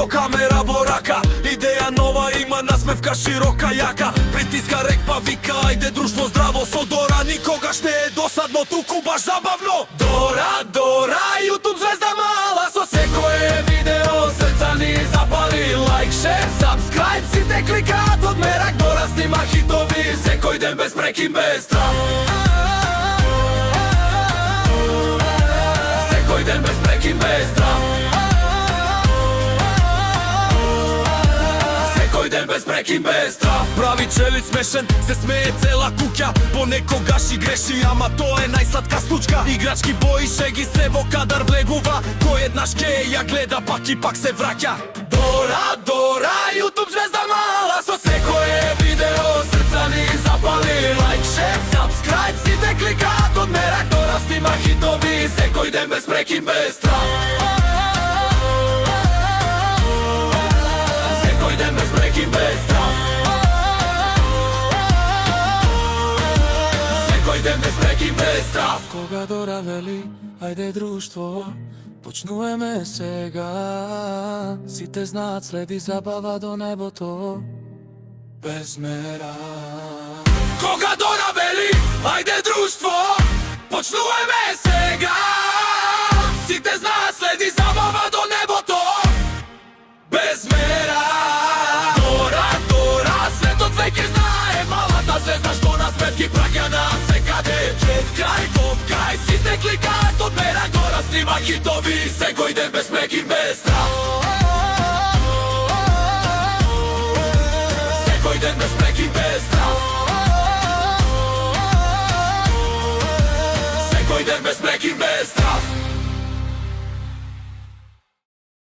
со камера во рака. Идеја нова има, насмевка широка, јака. Притиска рек па вика, ајде друштво здраво со Дора. Никогаш не е досадно, туку баш забавно. Дора, Дора, YouTube звезда мала, со секое видео срца ни запали. Лайк, шер, сабскрајб, сите кликаат од мерак. Дора снима хитови секој ден без прекин, без страв. Секој ден без прекин, без страв. Секој ден без прекин, без страв. Прави челит смешен, се смее цела куќа. Понекогаш и греши, ама тоа е најсладка случка. Играчки бои, шеги, се во кадар влегува. Кој еднаш ке ја гледа, пак и пак се враќа. Дора, Дора, YouTube звезда мала, со секое видео срца ни запали. Лайк, шер, сабскрајб, сите кликаат од мерак. Дора снима хитови секој ден без прекин, без страв. Секој ден без прекин, без страв. Секој ден без прекин, без страв. Кога Дора вели, ајде друштво, почнуваме сега. Сите знаат, следи забава до небото, без мера. Кога Дора вели, ајде друштво, почнуваме сега. Сите знаат, следи забава до небото, без мера. Дора, Дора, светот веќе знае, малата звезда што нас сметки праќа на секаде. Пред крај, во крај, сите кликаат од мерак. Дора снима хитови секој ден без прекин, без страв. Секој ден без прекин, без страв. Секој ден без прекин, без страв.